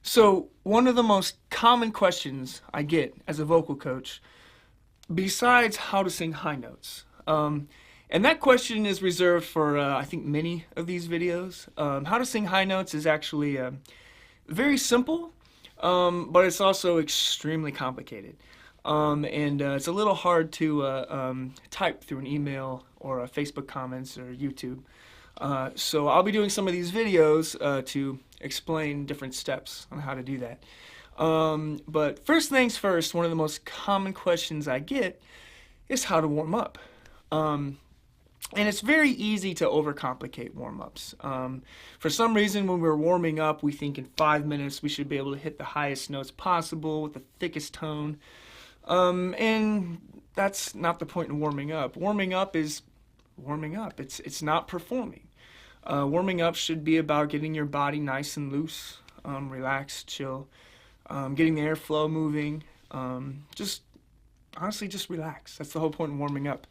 So, one of the most common questions I get as a vocal coach, besides how to sing high notes, and that question is reserved for, I think, many of these videos. How to sing high notes is actually very simple, but it's also extremely complicated. And it's a little hard to type through an email or Facebook comments or YouTube. So I'll be doing some of these videos to explain different steps on how to do that. But first things first, one of the most common questions I get is how to warm up. And it's very easy to overcomplicate warm-ups. For some reason, when we're warming up, we think in 5 minutes we should be able to hit the highest notes possible with the thickest tone. And that's not the point in warming up. Warming up is warming up. It's not performing. Warming up should be about getting your body nice and loose, relaxed, chill, getting the airflow moving. Just honestly, just relax. That's the whole point in warming up.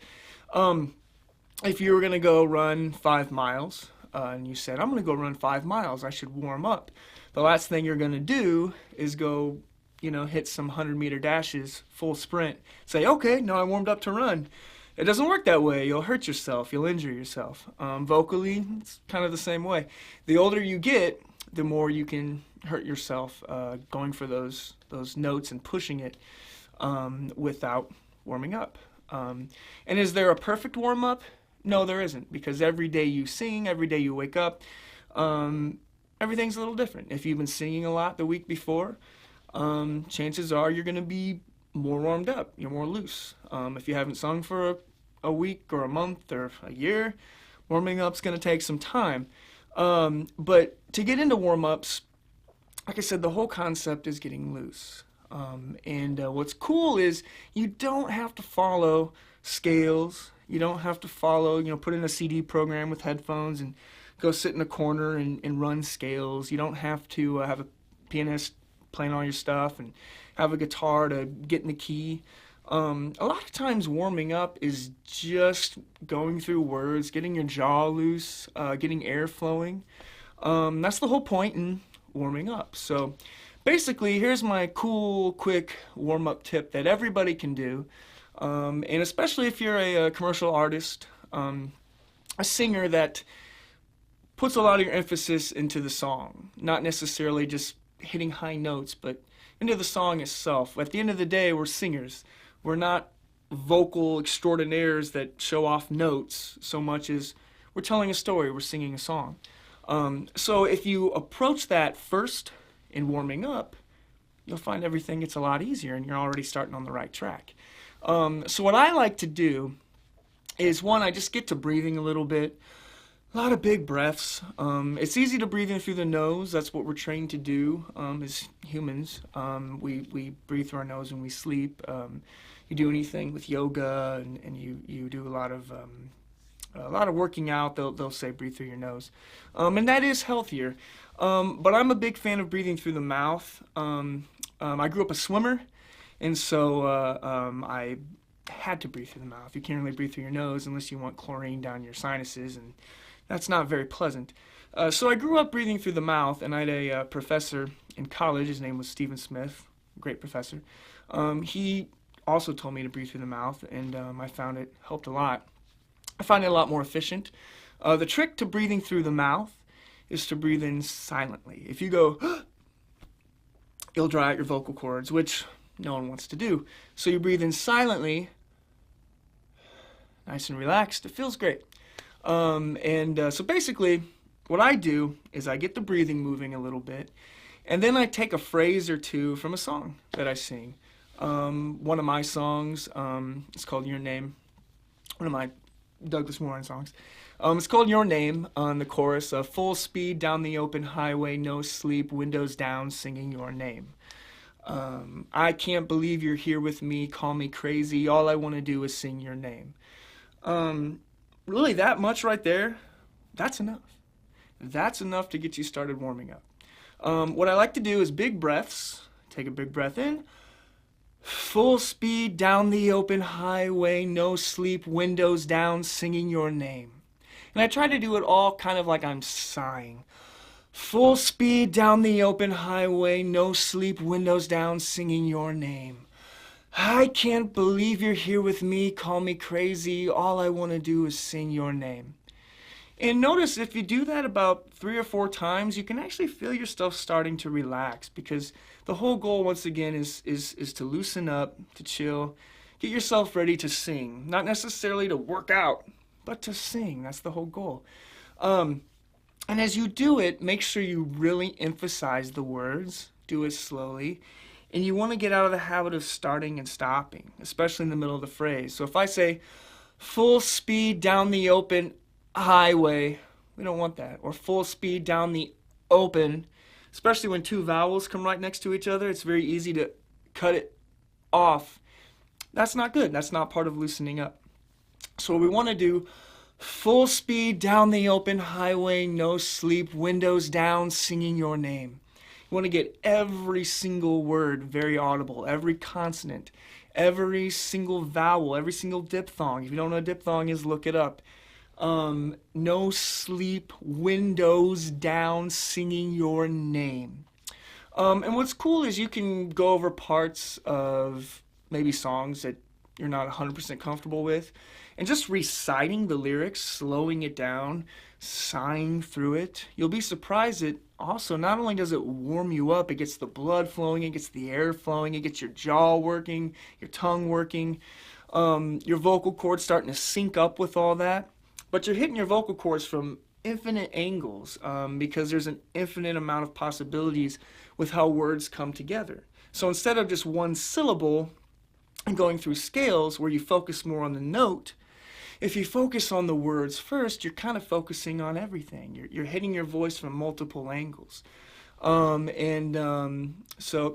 If you were going to go run 5 miles, and you said, I'm going to go run 5 miles, I should warm up. The last thing you're going to do is go, hit some 100-meter dashes, full sprint. Say, okay, now I warmed up to run. It doesn't work that way. You'll hurt yourself. You'll injure yourself. Vocally, it's kind of the same way. The older you get, the more you can hurt yourself going for those notes and pushing it without warming up. And is there a perfect warm-up? No, there isn't, because every day you sing, every day you wake up, everything's a little different. If you've been singing a lot the week before, chances are you're going to be more warmed up, you're more loose. If you haven't sung for a week or a month or a year, warming up's going to take some time. But to get into warm-ups, like I said, the whole concept is getting loose. And what's cool is you don't have to follow scales. You don't have to follow, put in a CD program with headphones and go sit in a corner and run scales. You don't have to have a pianist playing all your stuff and have a guitar to get in the key. A lot of times warming up is just going through words, getting your jaw loose, getting air flowing. That's the whole point in warming up. So basically, here's my cool, quick warm-up tip that everybody can do. And especially if you're a commercial artist, a singer that puts a lot of your emphasis into the song, not necessarily just hitting high notes, but into the song itself. At the end of the day, we're singers. We're not vocal extraordinaires that show off notes so much as we're telling a story, we're singing a song. So if you approach that first in warming up, you'll find everything gets a lot easier and you're already starting on the right track. So what I like to do is, one, I just get to breathing a little bit. A lot of big breaths. It's easy to breathe in through the nose. That's what we're trained to do as humans. We breathe through our nose when we sleep. You do anything with yoga and you do a lot of working out, they'll say breathe through your nose. And that is healthier. But I'm a big fan of breathing through the mouth. I grew up a swimmer, and so I had to breathe through the mouth. You can't really breathe through your nose unless you want chlorine down your sinuses, and that's not very pleasant. So I grew up breathing through the mouth, and I had a professor in college. His name was Stephen Smith, great professor. He also told me to breathe through the mouth, and I found it helped a lot. I find it a lot more efficient. The trick to breathing through the mouth is to breathe in silently. If you go, you'll dry out your vocal cords, which no one wants to do. So you breathe in silently, nice and relaxed. It feels great. So basically, what I do is I get the breathing moving a little bit, and then I take a phrase or two from a song that I sing. One of my songs, it's called Your Name, one of my Douglas Moran songs. It's called Your Name on the chorus. Full speed down the open highway, no sleep, windows down, singing your name. I can't believe you're here with me, call me crazy, all I want to do is sing your name. Really, that much right there, that's enough. That's enough to get you started warming up. What I like to do is big breaths. Take a big breath in. Full speed down the open highway, no sleep, windows down, singing your name. And I try to do it all kind of like I'm sighing. Full speed down the open highway, no sleep, windows down, singing your name. I can't believe you're here with me, call me crazy, all I want to do is sing your name. And notice if you do that about 3 or 4 times, you can actually feel yourself starting to relax, because the whole goal, once again, is to loosen up, to chill, get yourself ready to sing. Not necessarily to work out, but to sing. That's the whole goal. And as you do it, make sure you really emphasize the words, do it slowly, and you want to get out of the habit of starting and stopping, especially in the middle of the phrase. So if I say, full speed down the open highway, we don't want that. Or full speed down the open, especially when two vowels come right next to each other, it's very easy to cut it off. That's not good. That's not part of loosening up. So what we want to do, full speed down the open highway, no sleep, windows down, singing your name. You want to get every single word very audible, every consonant, every single vowel, every single diphthong. If you don't know what a diphthong is, look it up. No sleep, windows down, singing your name. And what's cool is you can go over parts of maybe songs that you're not 100% comfortable with, and just reciting the lyrics, slowing it down, sighing through it. You'll be surprised that also not only does it warm you up, it gets the blood flowing, it gets the air flowing, it gets your jaw working, your tongue working, your vocal cords starting to sync up with all that. But you're hitting your vocal cords from infinite angles, because there's an infinite amount of possibilities with how words come together. So instead of just one syllable and going through scales where you focus more on the note, if you focus on the words first, you're kind of focusing on everything. You're hitting your voice from multiple angles. So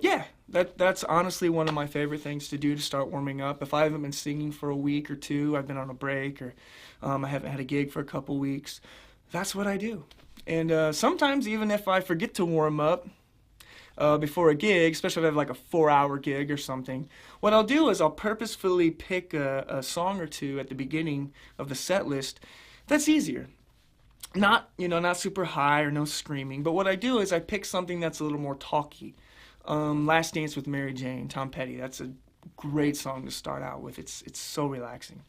yeah, that's honestly one of my favorite things to do to start warming up. If I haven't been singing for a week or two, I've been on a break, or I haven't had a gig for a couple weeks, that's what I do. And sometimes even if I forget to warm up before a gig, especially if I have like a 4-hour gig or something, what I'll do is I'll purposefully pick a song or two at the beginning of the set list that's easier. Not super high or no screaming, but what I do is I pick something that's a little more talky. Last Dance with Mary Jane, Tom Petty. That's a great song to start out with. It's so relaxing.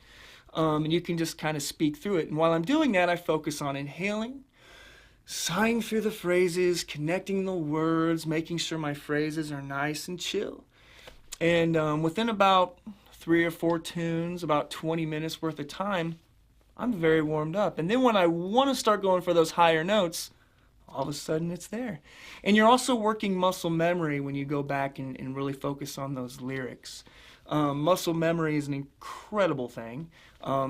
And you can just kind of speak through it. And while I'm doing that, I focus on inhaling, sighing through the phrases, connecting the words, making sure my phrases are nice and chill. And within about 3 or 4 tunes, about 20 minutes worth of time, I'm very warmed up. And then when I want to start going for those higher notes, all of a sudden it's there. And you're also working muscle memory when you go back and really focus on those lyrics. Muscle memory is an incredible thing,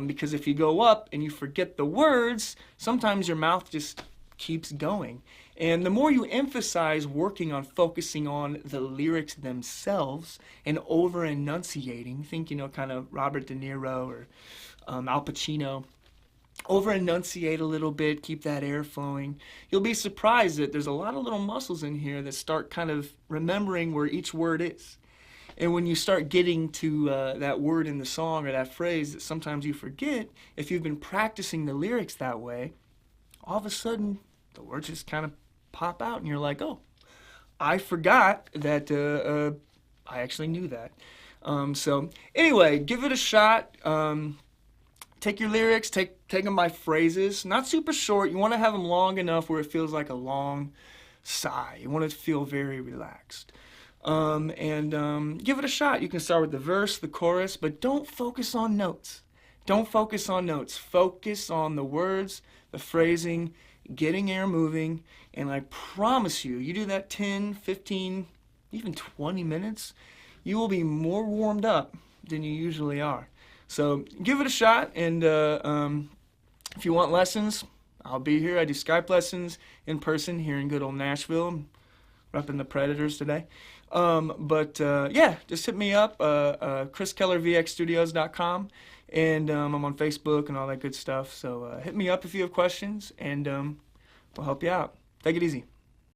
because if you go up and you forget the words, sometimes your mouth just keeps going. And the more you emphasize working on focusing on the lyrics themselves and over enunciating, think, kind of Robert De Niro or Al Pacino, over enunciate a little bit, keep that air flowing, you'll be surprised that there's a lot of little muscles in here that start kind of remembering where each word is. And when you start getting to that word in the song or that phrase that sometimes you forget, if you've been practicing the lyrics that way, all of a sudden the words just kind of pop out and you're like, oh, I forgot that I actually knew that. So anyway, give it a shot. Take your lyrics, take them by phrases. Not super short. You want to have them long enough where it feels like a long sigh. You want it to feel very relaxed. Give it a shot. You can start with the verse, the chorus, but don't focus on notes. Don't focus on notes. Focus on the words, the phrasing, getting air moving, and I promise you, you do that 10, 15, even 20 minutes, you will be more warmed up than you usually are. So give it a shot, and if you want lessons, I'll be here. I do Skype lessons in person here in good old Nashville. I'm repping the Predators today. Yeah, just hit me up, ChrisKellerVXStudios.com, and I'm on Facebook and all that good stuff. So hit me up if you have questions, and we'll help you out. Take it easy.